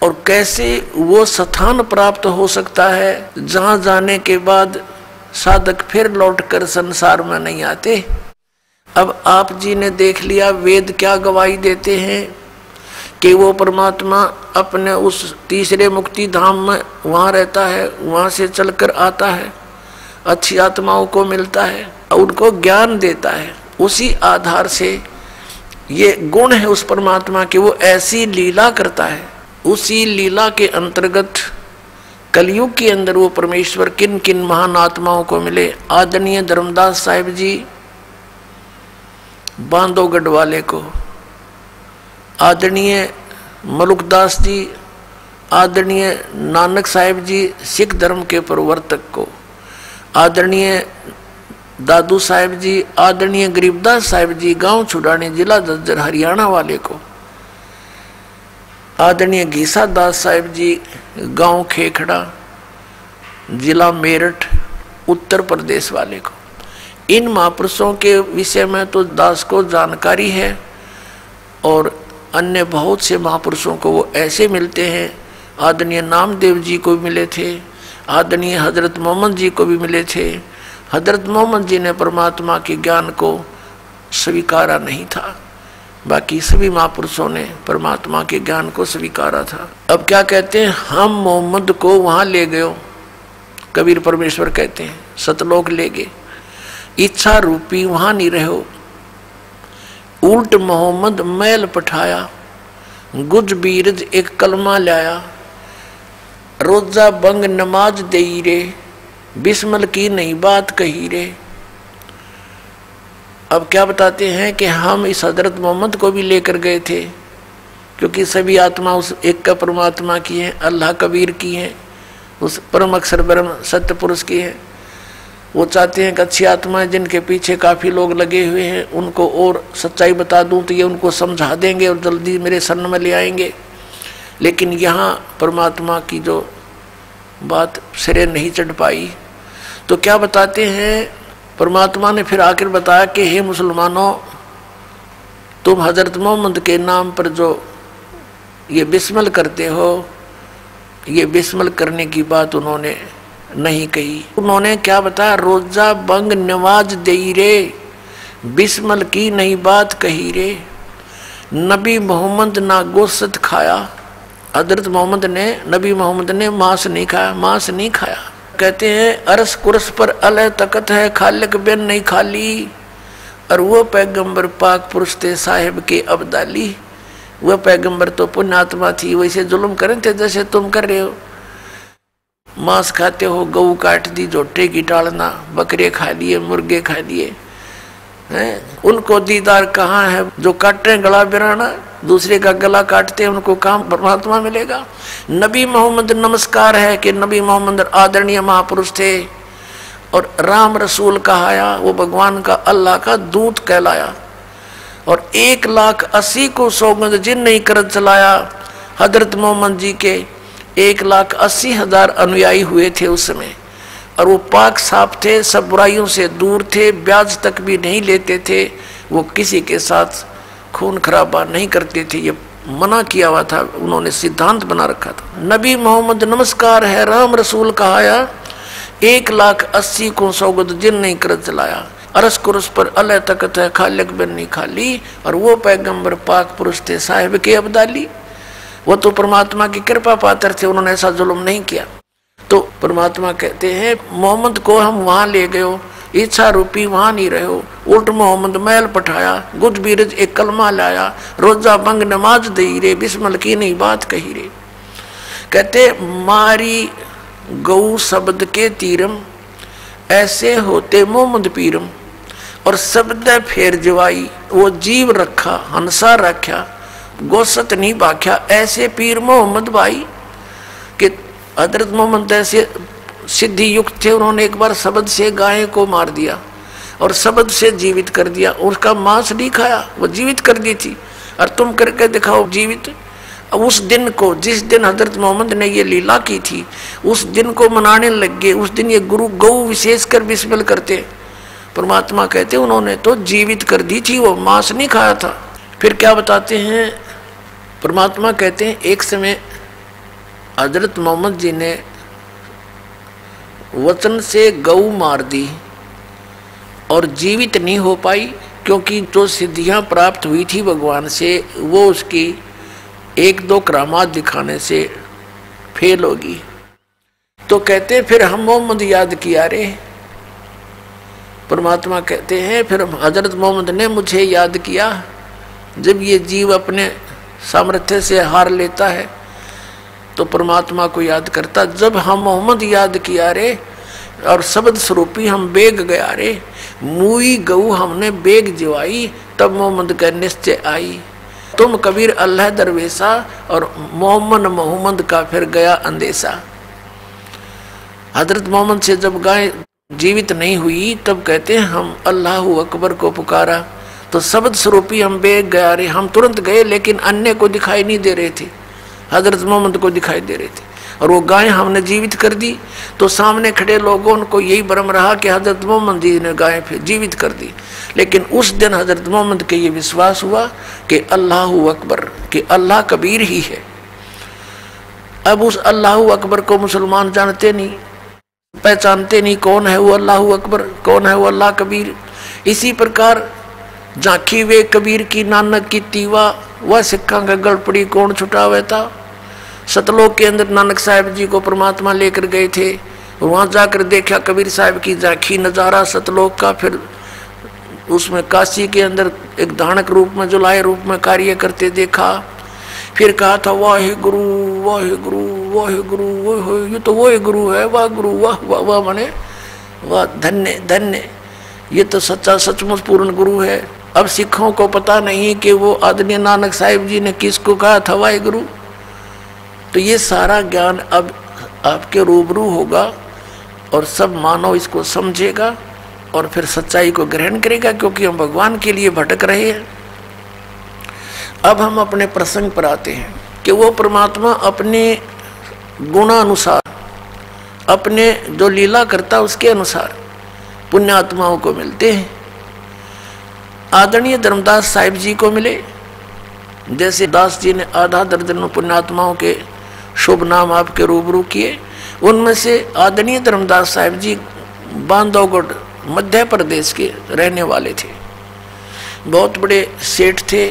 और कैसे वो स्थान प्राप्त हो सकता है जहाँ जाने के बाद साधक फिर लौटकर संसार में नहीं आते। अब आप जी ने देख लिया वेद क्या गवाही देते हैं कि वो परमात्मा अपने उस तीसरे मुक्ति धाम में वहाँ रहता है, वहाँ से चलकर आता है, अच्छी आत्माओं को मिलता है, उनको ज्ञान देता है। उसी आधार से ये गुण है उस परमात्मा के, वो ऐसी लीला करता है। उसी लीला के अंतर्गत कलयुग के अंदर वो परमेश्वर किन किन महान आत्माओं को मिले। आदरणीय धर्मदास साहिब जी बांधवगढ़ वाले को, आदरणीय मलुकदास जी, आदरणीय नानक साहिब जी सिख धर्म के प्रवर्तक को, आदरणीय दादू साहिब जी, आदरणीय गरीबदास साहिब जी गांव छुड़ाने जिला झज्जर हरियाणा वाले को, आदरणीय घीसा दास साहिब जी गांव खेखड़ा जिला मेरठ उत्तर प्रदेश वाले को। इन महापुरुषों के विषय में तो दास को जानकारी है और अन्य बहुत से महापुरुषों को वो ऐसे मिलते हैं। आदरणीय नामदेव जी को भी मिले थे, आदरणीय हजरत मोहम्मद जी को भी मिले थे। हजरत मोहम्मद जी ने परमात्मा के ज्ञान को स्वीकारा नहीं था, बाकी सभी महापुरुषों ने परमात्मा के ज्ञान को स्वीकारा था। अब क्या कहते हैं, हम मोहम्मद को वहां ले गए, कबीर परमेश्वर कहते हैं सतलोक ले गए, इच्छा रूपी वहां नहीं रहो, उल्ट मोहम्मद मैल पठाया, गुज बीरज एक कलमा लाया, रोजा बंग नमाज दई रे, बिस्मल की नई बात कही रे। अब क्या बताते हैं कि हम इस हजरत मोहम्मद को भी लेकर गए थे, क्योंकि सभी आत्मा उस एक का परमात्मा की है, अल्लाह कबीर की है, उस परम अक्षर ब्रह्म सत्य पुरुष की है। वो चाहते हैं कि अच्छी आत्माएं जिनके पीछे काफ़ी लोग लगे हुए हैं उनको और सच्चाई बता दूं तो ये उनको समझा देंगे और जल्दी मेरे शरण में ले आएंगे। लेकिन यहाँ परमात्मा की जो बात सिरे नहीं चढ़ पाई। तो क्या बताते हैं परमात्मा ने फिर आकर बताया कि हे मुसलमानों, तुम हजरत मोहम्मद के नाम पर जो ये बिस्मिल करते हो, ये बिस्मिल करने की बात उन्होंने नहीं कही। उन्होंने क्या बताया, रोजा बंग नमाज दई रे, बिस्मिल की नहीं बात कही रे। नबी मोहम्मद ना गोश्त खाया, हजरत मोहम्मद ने, नबी मोहम्मद ने मांस नहीं खाया, मांस नहीं खाया। कहते हैं अरस कुरस पर अल तकत है, खालिक बिन नहीं खाली। और वो पैगंबर पाक पुरुष थे साहिब के अब्दाली। वह पैगंबर तो पुण्यात्मा थी, वैसे जुल्म करें थे जैसे तुम कर रहे हो। मांस खाते हो, गऊ काट दी, जोटे की टालना, बकरे खा लिए, मुर्गे खा लिए हैं। उनको दीदार कहाँ है? जो काटते हैं गला बिराना, दूसरे का गला काटते हैं, उनको काम परमात्मा मिलेगा। नबी मोहम्मद नमस्कार है कि नबी मोहम्मद आदरणीय महापुरुष थे और राम रसूल कहाया, वो भगवान का अल्लाह का दूत कहलाया। और 1,80,000 को सौगंध जिन नहीं कर चलाया। हजरत मोहम्मद जी के 1,80,000 अनुयायी हुए थे उस समय, और वो पाक साफ थे, सब बुराइयों से दूर थे, ब्याज तक भी नहीं लेते थे, वो किसी के साथ खून खराबा नहीं करते थे, ये मना किया हुआ था, उन्होंने सिद्धांत बना रखा था। नबी मोहम्मद नमस्कार है, राम रसूल कहाया, 1,80,000 को सौगंध जिन नहीं कर चलाया। अरस कुरस पर अल तकत है, खालिक बिन नहीं खाली। और वो पैगंबर पाक पुरुष थे साहिब के अब्दाली। वो तो परमात्मा की कृपा पात्र थे, उन्होंने ऐसा जुल्म नहीं किया। तो परमात्मा कहते हैं मोहम्मद को हम वहां ले गए, इच्छा रूपी वहां नहीं रहे हो। उल्ट मोहम्मद महल पठाया, गुज बीरज एक कलमा लाया, रोजा बंग नमाज दई रे, बिस्मिल की नहीं बात कही रे। कहते मारी गऊ शब्द के तीरम, ऐसे होते मोहम्मद पीरम। और शब्द फेर जवाई, वो जीव रखा हंसा रखा, गोसत नहीं बाख्या, ऐसे पीर मोहम्मद भाई। कि हजरत मोहम्मद ऐसे सिद्धि युक्त थे, उन्होंने एक बार शब्द से गाय को मार दिया और शब्द से जीवित कर दिया। उसका मांस नहीं खाया, वो जीवित कर दी थी। और तुम करके दिखाओ जीवित। उस दिन को, जिस दिन हजरत मोहम्मद ने ये लीला की थी, उस दिन को मनाने लग गए। उस दिन ये गुरु गौ विशेषकर बिस्मिल करते। परमात्मा कहते उन्होंने तो जीवित कर दी थी, वो मांस नहीं खाया था। फिर क्या बताते हैं परमात्मा कहते हैं एक समय हजरत मोहम्मद जी ने वचन से गऊ मार दी और जीवित नहीं हो पाई, क्योंकि जो सिद्धियां प्राप्त हुई थी भगवान से, वो उसकी 1-2 करामात दिखाने से फेल होगी। तो कहते फिर हम मोहम्मद याद किया रे। परमात्मा कहते हैं फिर हजरत मोहम्मद ने मुझे याद किया। जब ये जीव अपने सामर्थ्य से हार लेता है तो परमात्मा को याद करता। जब हम मोहम्मद याद किया रे और शब्द स्वरूपी हम बेग गया रे, मुई गऊ हमने बेग जिवाई, तब मोहम्मद का निश्चय आई। तुम कबीर अल्लाह दरवेशा, और मोहम्मद का फिर गया अंदेशा। हजरत मोहम्मद से जब गाय जीवित नहीं हुई तब कहते हैं हम अल्लाहु अकबर को पुकारा, तो शब्द स्वरूपी हम बेग गया रे। हम तुरंत गए, लेकिन अन्य को दिखाई नहीं दे रहे थे, हजरत मोहम्मद को दिखाई दे रहे थे। और वो गाय हमने जीवित कर दी, तो सामने खड़े लोगों को यही भ्रम रहा कि हजरत मोहम्मद जी ने गाय फिर जीवित कर दी। लेकिन उस दिन हजरत मोहम्मद के ये विश्वास हुआ कि अल्लाहु अकबर, कि अल्लाह कबीर ही है। अब उस अल्लाहु अकबर को मुसलमान जानते नहीं, पहचानते नहीं, कौन है वो अल्लाहु अकबर, कौन है वो अल्लाह कबीर। इसी प्रकार झांकी वे कबीर की नानक की तीवा, वह सिक्का का गड़पड़ी कौन छुटावे था। सतलोक के अंदर नानक साहब जी को परमात्मा लेकर गए थे, वहां जाकर देखा कबीर साहब की झांकी नजारा सतलोक का। फिर उसमें काशी के अंदर एक धानक रूप में, जुलाए रूप में कार्य करते देखा। फिर कहा था वाहे गुरु वाहे गुरु वाहे गुरु, वो ये तो वो गुरु है, वाह गुरु वाह वाह वाह, माने वाह, धन्य धन्य, ये तो सच्चा सचमुच पूर्ण गुरु है। अब सिखों को पता नहीं कि वो आदरणीय नानक साहिब जी ने किसको कहा था वाहे गुरु। तो ये सारा ज्ञान अब आपके रूबरू होगा और सब मानव इसको समझेगा और फिर सच्चाई को ग्रहण करेगा, क्योंकि हम भगवान के लिए भटक रहे हैं। अब हम अपने प्रसंग पर आते हैं कि वो परमात्मा अपने गुणानुसार, अपने जो लीला करता उसके अनुसार पुण्यात्माओं को मिलते हैं। आदरणीय धर्मदास साहिब जी को मिले, जैसे दास जी ने आधा दर्जन पुण्यात्माओं के शुभ नाम आपके रूबरू किए। उनमें से आदरणीय धर्मदास साहिब जी बांधवगढ़ मध्य प्रदेश के रहने वाले थे, बहुत बड़े सेठ थे।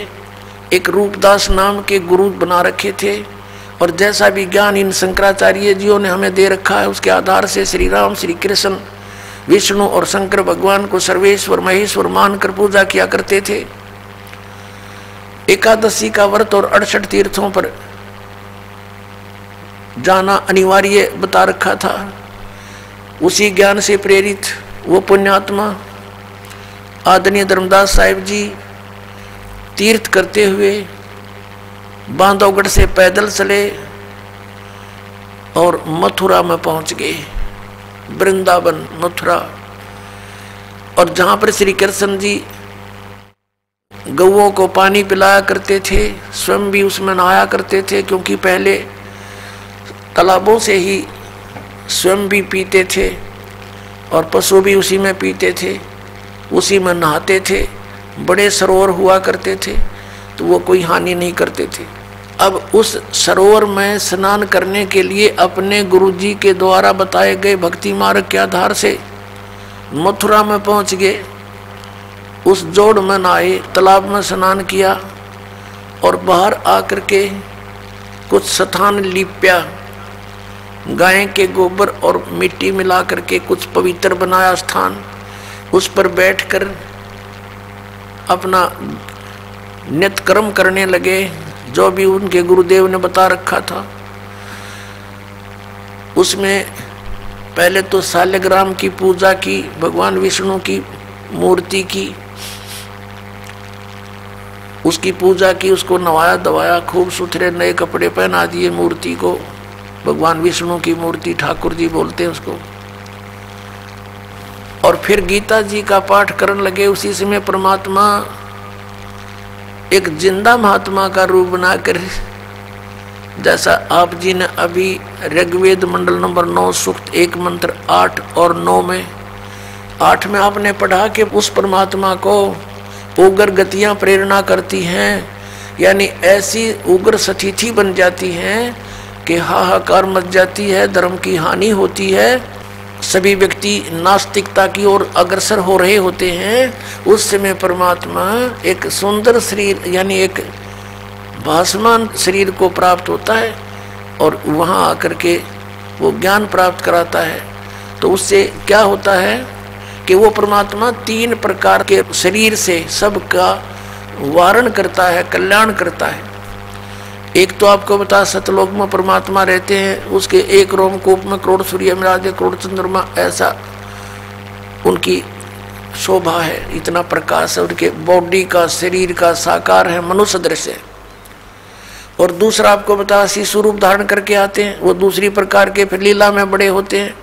एक रूपदास नाम के गुरु बना रखे थे, और जैसा भी ज्ञान इन शंकराचार्य जियों ने हमें दे रखा है उसके आधार से श्री राम, श्री कृष्ण, विष्णु और शंकर भगवान को सर्वेश्वर महेश्वर मानकर पूजा किया करते थे। एकादशी का व्रत और 68 तीर्थों पर जाना अनिवार्य बता रखा था। उसी ज्ञान से प्रेरित वो पुण्यात्मा आदरणीय धर्मदास साहिब जी तीर्थ करते हुए बांधवगढ़ से पैदल चले और मथुरा में पहुंच गए, वृंदावन मथुरा। और जहां पर श्री कृष्ण जी गौओं को पानी पिलाया करते थे, स्वयं भी उसमें नहाया करते थे, क्योंकि पहले तालाबों से ही स्वयं भी पीते थे और पशु भी उसी में पीते थे, उसी में नहाते थे। बड़े सरोवर हुआ करते थे, तो वो कोई हानि नहीं करते थे। अब उस सरोवर में स्नान करने के लिए अपने गुरुजी के द्वारा बताए गए भक्ति मार्ग के आधार से मथुरा में पहुंच गए। उस जोड़ में नहाए, तालाब में स्नान किया और बाहर आकर के कुछ स्थान लिप्या, गाय के गोबर और मिट्टी मिला करके कुछ पवित्र बनाया स्थान। उस पर बैठकर अपना नित्य कर्म करने लगे, जो भी उनके गुरुदेव ने बता रखा था। उसमें पहले तो शालिग्राम की पूजा की, भगवान विष्णु की मूर्ति की, उसकी पूजा की, उसको नवाया दवाया, खूब सुथरे नए कपड़े पहना दिए मूर्ति को। भगवान विष्णु की मूर्ति ठाकुर जी बोलते हैं उसको। और फिर गीता जी का पाठ करने लगे। उसी समय परमात्मा एक जिंदा महात्मा का रूप बनाकर, जैसा आप जी ने अभी ऋग्वेद मंडल नंबर 9 सूक्त 1 मंत्र 8 और 9 में 8 में आपने पढ़ा कि उस परमात्मा को उग्र गतियां प्रेरणा करती हैं, यानी ऐसी उग्र स्थिति बन जाती हैं कि हाहाकार मच जाती है, धर्म की हानि होती है, सभी व्यक्ति नास्तिकता की ओर अग्रसर हो रहे होते हैं। उस समय परमात्मा एक सुंदर शरीर यानी एक भासमान शरीर को प्राप्त होता है और वहाँ आकर के वो ज्ञान प्राप्त कराता है। तो उससे क्या होता है कि वो परमात्मा 3 प्रकार के शरीर से सबका वारण करता है, कल्याण करता है। एक तो आपको बता सतलोक में परमात्मा रहते हैं, उसके एक रोमकूप में करोड़ सूर्य मिराजे, करोड़ चंद्रमा, ऐसा उनकी शोभा है, इतना प्रकाश है उनके बॉडी का, शरीर का, साकार है, मनुष्य दृश्य। और दूसरा आपको बता शिशु रूप धारण करके आते हैं, वो दूसरी प्रकार के फिर लीला में बड़े होते हैं।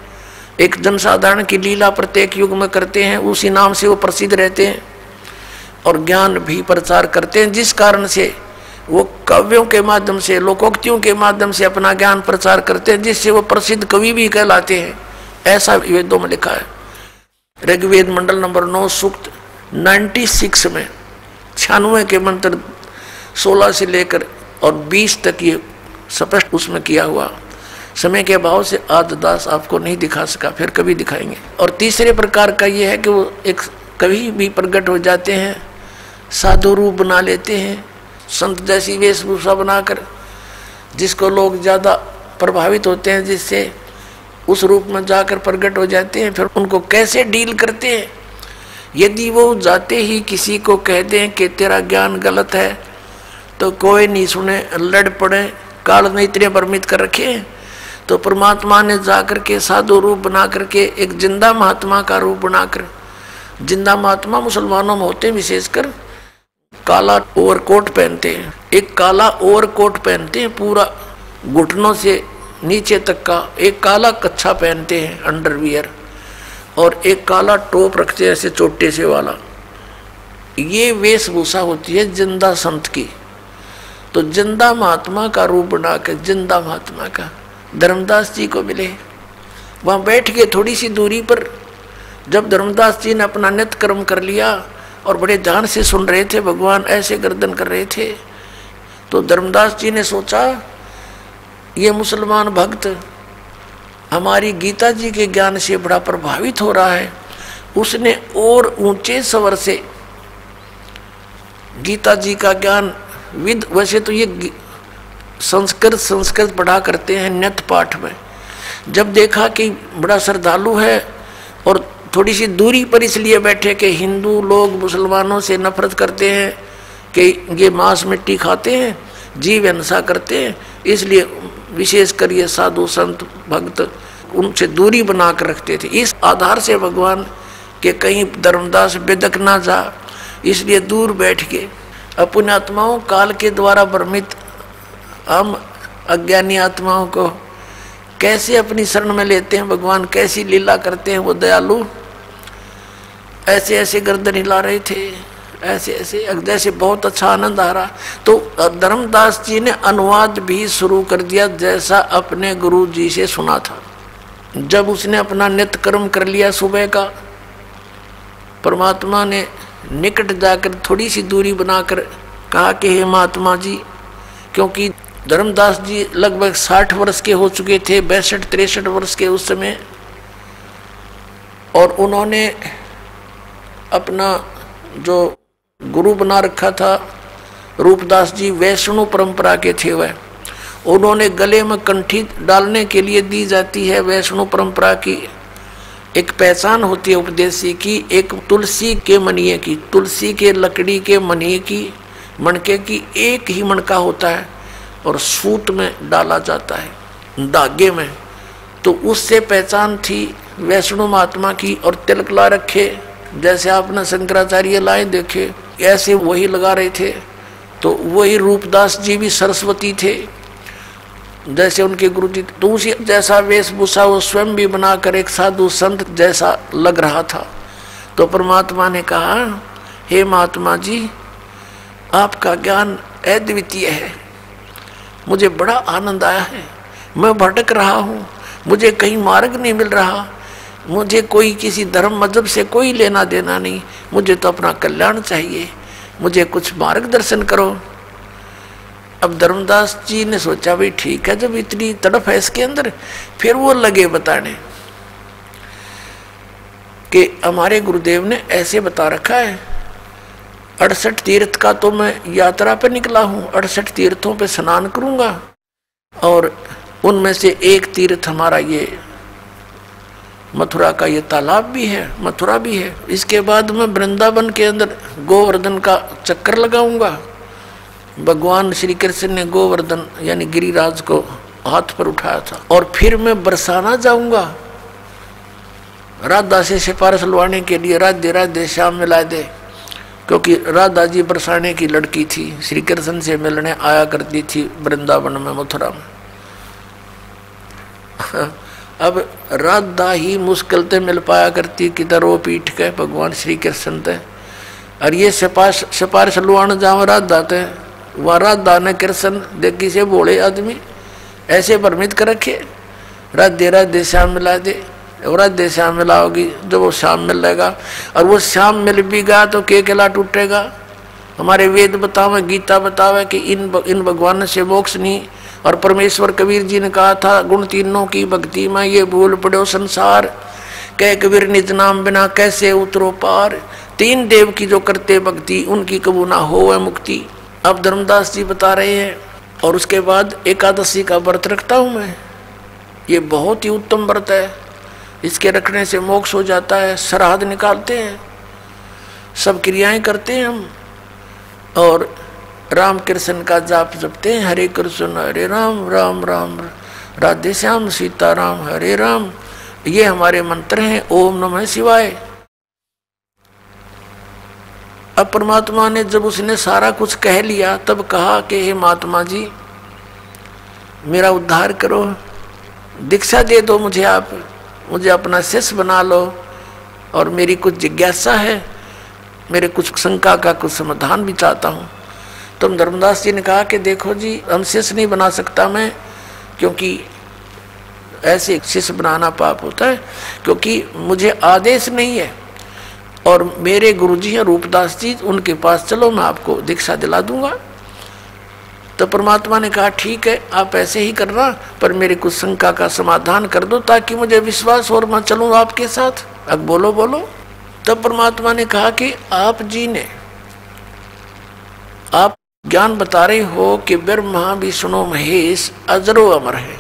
एक जनसाधारण की लीला प्रत्येक युग में करते हैं, उसी नाम से वो प्रसिद्ध रहते हैं और ज्ञान भी प्रचार करते हैं, जिस कारण से वो कवियों के माध्यम से, लोकोक्तियों के माध्यम से अपना ज्ञान प्रचार करते हैं, जिससे वो प्रसिद्ध कवि भी कहलाते हैं। ऐसा वेदों में लिखा है। ऋग्वेद मंडल नंबर 9 सूक्त 96 में 96 के मंत्र 16 से लेकर और 20 तक ये स्पष्ट उसमें किया हुआ। समय के अभाव से आज दास आपको नहीं दिखा सका, फिर कभी दिखाएंगे। और तीसरे प्रकार का ये है कि वो एक कभी भी प्रकट हो जाते हैं, साधु रूप बना लेते हैं, संत जैसी वेशभूषा बनाकर, जिसको लोग ज़्यादा प्रभावित होते हैं, जिससे उस रूप में जाकर प्रकट हो जाते हैं। फिर उनको कैसे डील करते हैं? यदि वो जाते ही किसी को कह दें कि तेरा ज्ञान गलत है तो कोई नहीं सुने, लड़ पड़े, काल ने इतने भ्रमित कर रखे हैं। तो परमात्मा ने जाकर के साधु रूप बना करके एक जिंदा महात्मा का रूप बनाकर, जिंदा महात्मा मुसलमानों में होते हैं, विशेषकर काला ओवरकोट पहनते हैं। एक काला ओवरकोट पहनते हैं पूरा घुटनों से नीचे तक का, एक काला कच्छा पहनते हैं अंडरवियर, और एक काला टोप रखते हैं ऐसे चोटे से वाला। ये वेशभूषा होती है जिंदा संत की। तो जिंदा महात्मा का रूप बनाकर, जिंदा महात्मा का धर्मदास जी को मिले, वहाँ बैठ के थोड़ी सी दूरी पर जब धर्मदास जी ने अपना नित्य कर्म कर लिया और बड़े ध्यान से सुन रहे थे, भगवान ऐसे गर्दन कर रहे थे, तो धर्मदास जी ने सोचा ये मुसलमान भक्त हमारी गीता जी के ज्ञान से बड़ा प्रभावित हो रहा है। उसने और ऊंचे स्वर से गीता जी का ज्ञान वैसे तो ये संस्कृत पढ़ा करते हैं नित्य पाठ में। जब देखा कि बड़ा श्रद्धालु है और थोड़ी सी दूरी पर इसलिए बैठे कि हिंदू लोग मुसलमानों से नफरत करते हैं कि ये मांस मिट्टी खाते हैं, जीव हिंसा करते हैं, इसलिए विशेषकर ये साधु संत भक्त उनसे दूरी बना कर रखते थे। इस आधार से भगवान के कहीं धर्मदास बेदक ना जा, इसलिए दूर बैठ के अपने आत्माओं काल के द्वारा भ्रमित हम अज्ञानी आत्माओं को कैसे अपनी शरण में लेते हैं, भगवान कैसी लीला करते हैं वो दयालु। ऐसे ऐसे गर्दन हिला रहे थे, ऐसे ऐसे जैसे बहुत अच्छा आनंद आ रहा। तो धर्मदास जी ने अनुवाद भी शुरू कर दिया जैसा अपने गुरु जी से सुना था। जब उसने अपना नित्य कर्म कर लिया सुबह का, परमात्मा ने निकट जाकर थोड़ी सी दूरी बनाकर कहा कि हे महात्मा जी, क्योंकि धर्मदास जी लगभग 60 वर्ष के हो चुके थे, 62-63 वर्ष के उस समय, और उन्होंने अपना जो गुरु बना रखा था रूपदास जी वैष्णव परंपरा के थे। वह उन्होंने गले में कंठी डालने के लिए दी जाती है वैष्णव परंपरा की एक पहचान होती है उपदेशी की, एक तुलसी के मनिए की, तुलसी के लकड़ी के मनिए की, मणके की एक ही मणका होता है और सूत में डाला जाता है धागे में। तो उससे पहचान थी वैष्णव महात्मा की। और तिलक ला रखे, जैसे आपने शंकराचार्य लाए देखे ऐसे वही लगा रहे थे। तो वही रूपदास जी भी सरस्वती थे जैसे उनके गुरु जी, तो उसी जैसा वेशभूषा वो स्वयं भी बनाकर एक साधु संत जैसा लग रहा था। तो परमात्मा ने कहा, हे महात्मा जी, आपका ज्ञान अद्वितीय है, मुझे बड़ा आनंद आया है। मैं भटक रहा हूँ, मुझे कहीं मार्ग नहीं मिल रहा, मुझे कोई किसी धर्म मजहब से कोई लेना देना नहीं, मुझे तो अपना कल्याण चाहिए, मुझे कुछ मार्गदर्शन करो। अब धर्मदास जी ने सोचा भाई ठीक है, जब इतनी तड़प है इसके अंदर, फिर वो लगे बताने कि हमारे गुरुदेव ने ऐसे बता रखा है, 68 तीर्थ का तो मैं यात्रा पे निकला हूँ, 68 तीर्थों पे स्नान करूंगा और उनमें से एक तीर्थ हमारा ये मथुरा का ये तालाब भी है, मथुरा भी है। इसके बाद मैं वृंदावन के अंदर गोवर्धन का चक्कर लगाऊंगा। भगवान श्री कृष्ण ने गोवर्धन यानी गिरिराज को हाथ पर उठाया था। और फिर मैं बरसाना जाऊंगा, राधा से सिफारिश लवाने के लिए, राधे राधे श्याम मिला दे, क्योंकि राधा जी बरसाने की लड़की थी, श्री कृष्ण से मिलने आया करती थी वृंदावन में, मथुरा में। अब राधा ही मुश्किल से मिल पाया करती किधर वो पीठ के भगवान श्री कृष्ण थे, और ये सिफारिश लुआने जाओ राधा थे, वह राधा ने कृष्ण देखी से बोले आदमी ऐसे भ्रमित कर रखे, राधे राधे श्याम मिला दे, और राधे श्याम मिलाओगी जब वो श्याम मिलेगा, और वो श्याम मिल भी गया तो के किला टूटेगा। हमारे वेद बतावे, गीता बतावे कि इन भगवान से मोक्ष नहीं। और परमेश्वर कबीर जी ने कहा था, गुण तीनों की भक्ति में ये भूल पड़ो संसार, कह कबीर निज नाम बिना कैसे उतरो पार, तीन देव की जो करते भक्ति उनकी कबू ना हो मुक्ति। अब धर्मदास जी बता रहे हैं। और उसके बाद एकादशी का व्रत रखता हूँ मैं, ये बहुत ही उत्तम व्रत है, इसके रखने से मोक्ष हो जाता है। श्राद्ध निकालते हैं, सब क्रियाएं करते हैं हम, और राम कृष्ण का जाप जपते हैं, हरे कृष्ण हरे राम राम राम राधे श्याम सीता राम हरे राम। ये हमारे मंत्र हैं, ओम नमः शिवाय। अब परमात्मा ने जब उसने सारा कुछ कह लिया तब कहा कि हे महात्मा जी, मेरा उद्धार करो, दीक्षा दे दो मुझे, आप मुझे अपना शिष्य बना लो, और मेरी कुछ जिज्ञासा है, मेरे कुछ शंका का कुछ समाधान भी चाहता हूँ। तो धर्मदास जी ने कहा कि देखो जी, हम शिष्य नहीं बना सकता मैं, क्योंकि ऐसे शिष्य बनाना पाप होता है, क्योंकि मुझे आदेश नहीं है। और मेरे गुरुजी हैं रूपदास जी, उनके पास चलो मैं आपको दीक्षा दिला दूंगा। तो परमात्मा ने कहा ठीक है आप ऐसे ही करना, पर मेरे कुछ शंका का समाधान कर दो ताकि मुझे विश्वास और मैं चलूँ आपके साथ। अब बोलो बोलो। तब परमात्मा ने कहा कि आप जी ने आप ज्ञान बता रहे हो कि ब्रह्मा विष्णु महेश अजरो अमर है,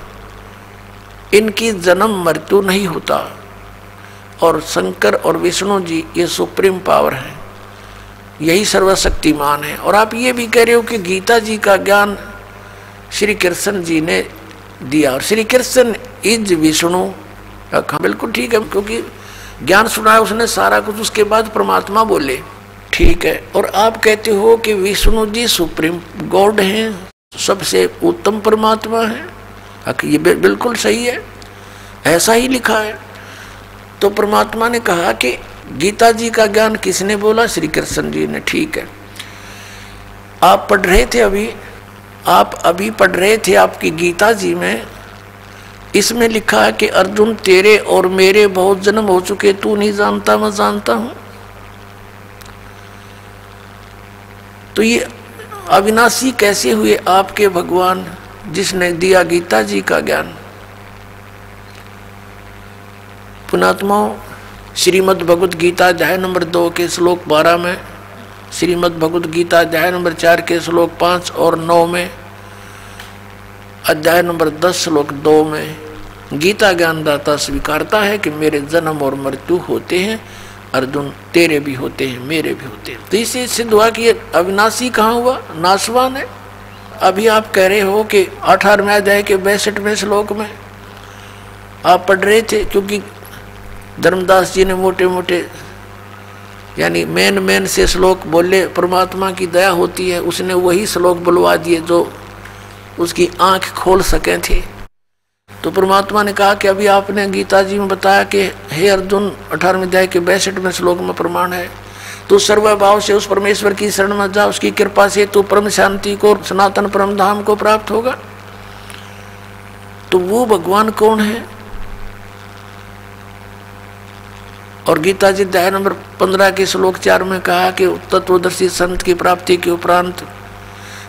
इनकी जन्म मृत्यु नहीं होता, और शंकर और विष्णु जी ये सुप्रीम पावर है, यही सर्वशक्तिमान है। और आप ये भी कह रहे हो कि गीता जी का ज्ञान श्री कृष्ण जी ने दिया, और श्री कृष्ण इज विष्णु। बिल्कुल ठीक है, क्योंकि ज्ञान सुनाया उसने सारा कुछ, उसके बाद परमात्मा बोले ठीक है। और आप कहते हो कि विष्णु जी सुप्रीम गॉड हैं, सबसे उत्तम परमात्मा है। ये बिल्कुल सही है, ऐसा ही लिखा है। तो परमात्मा ने कहा कि गीता जी का ज्ञान किसने बोला? श्री कृष्ण जी ने। ठीक है, आप पढ़ रहे थे अभी, आप अभी पढ़ रहे थे आपकी गीता जी में, इसमें लिखा है कि अर्जुन तेरे और मेरे बहुत जन्म हो चुके, तू नहीं जानता मैं जानता हूं। तो ये अविनाशी कैसे हुए आपके भगवान जिसने दिया गीता जी का ज्ञान? पुणात्माओं, श्रीमद् भगवद गीता अध्याय नंबर 2 के श्लोक 12 में, श्रीमद् भगवद गीता अध्याय नंबर 4 के श्लोक 5 और 9 में, अध्याय नंबर 10 श्लोक 2 में गीता ज्ञानदाता स्वीकारता है कि मेरे जन्म और मृत्यु होते हैं, अर्जुन तेरे भी होते हैं, मेरे भी होते हैं। तो इससे सिद्ध हुआ कि ये अविनाशी कहाँ हुआ? नाशवान है। अभी आप कह रहे हो कि 18वें अध्याय के 62वें श्लोक में आप पढ़ रहे थे, क्योंकि धर्मदास जी ने मोटे मोटे यानी मेन से श्लोक बोले, परमात्मा की दया होती है, उसने वही श्लोक बुलवा दिए जो उसकी आंख खोल सके थे। तो परमात्मा ने कहा कि अभी आपने गीता जी में बताया कि हे अर्जुन 18वें अध्याय के 62वें श्लोक में प्रमाण है, तू सर्वभाव से उस परमेश्वर की शरण में जा, उसकी कृपा से तू परम शांति को, सनातन परम धाम को प्राप्त होगा। तो वो भगवान कौन है? और गीता जी अध्याय नंबर 15 के श्लोक 4 में कहा कि तत्वदर्शी संत की प्राप्ति के उपरांत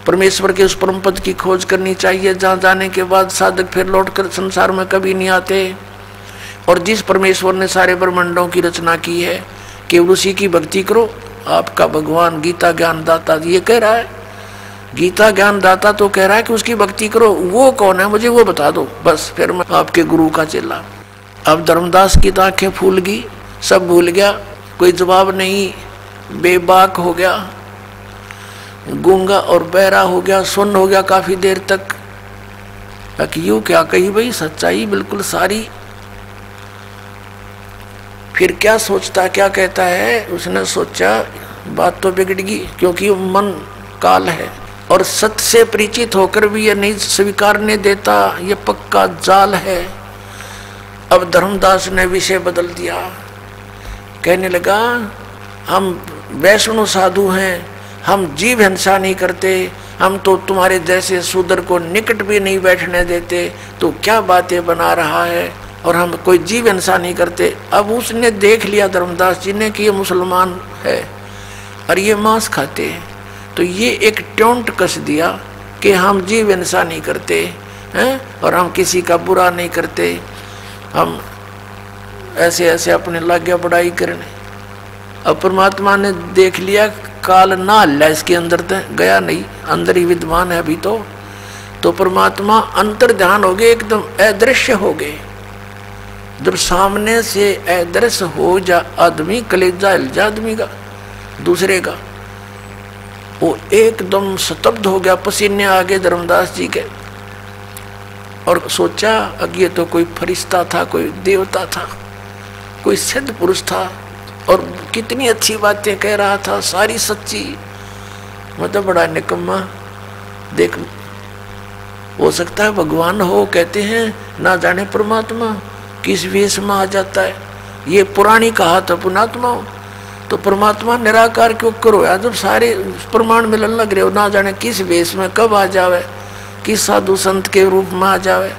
परमेश्वर के उस परम पद की खोज करनी चाहिए जहाँ जाने के बाद साधक फिर लौटकर संसार में कभी नहीं आते। और जिस परमेश्वर ने सारे ब्रह्मांडों की रचना की है केवल उसी की भक्ति करो। आपका भगवान गीता ज्ञान दाता ये कह रहा है, गीता ज्ञान दाता तो कह रहा है कि उसकी भक्ति करो। वो कौन है मुझे वो बता दो, बस फिर मैं आपके गुरु का चेला। अब धर्मदास की तो आंखें फूल गई, सब भूल गया, कोई जवाब नहीं, बेबाक हो गया, गूंगा और बहरा हो गया, सुन्न हो गया काफी देर तक। यूं क्या कही भाई, सच्चाई बिल्कुल सारी। फिर क्या सोचता क्या कहता है? उसने सोचा बात तो बिगड़ गई, क्योंकि मन काल है और सत्य से परिचित होकर भी ये नहीं स्वीकारने देता, ये पक्का जाल है। अब धर्मदास ने विषय बदल दिया, कहने लगा हम वैष्णव साधु हैं, हम जीव हिंसा नहीं करते, हम तो तुम्हारे जैसे शूद्र को निकट भी नहीं बैठने देते, तो क्या बातें बना रहा है, और हम कोई जीव हिंसा नहीं करते। अब उसने देख लिया धर्मदास जी ने कि ये मुसलमान है और ये मांस खाते हैं, तो ये एक टोंट कस दिया कि हम जीव हिंसा नहीं करते हैं और हम किसी का बुरा नहीं करते, हम ऐसे ऐसे अपने लाग्या बढ़ाई करने। अब परमात्मा ने देख लिया काल ना हल्ला इसके अंदर गया नहीं, अंदर ही विद्वान है अभी तो परमात्मा अंतर ध्यान हो गए, एकदम अदृश्य हो गए। जब सामने से अदृश्य हो जा आदमी, कलेजा हिल जा आदमी का दूसरे का, वो एकदम स्तब्ध हो गया, पसीने आ गए धर्मदास जी के। और सोचा अब ये तो कोई फरिश्ता था, कोई देवता था, कोई सिद्ध पुरुष था, और कितनी अच्छी बातें कह रहा था, सारी सच्ची। मतलब बड़ा निकम्मा। देख, हो सकता है भगवान हो, कहते हैं ना जाने परमात्मा किस वेश में आ जाता है। ये पुरानी कहावत है पुणात्मा। तो परमात्मा निराकार क्यों करो यार, जब सारे प्रमाण मिलने लग रहे हो, ना जाने किस वेश में कब आ जावे, किस साधु संत के रूप में आ जावे।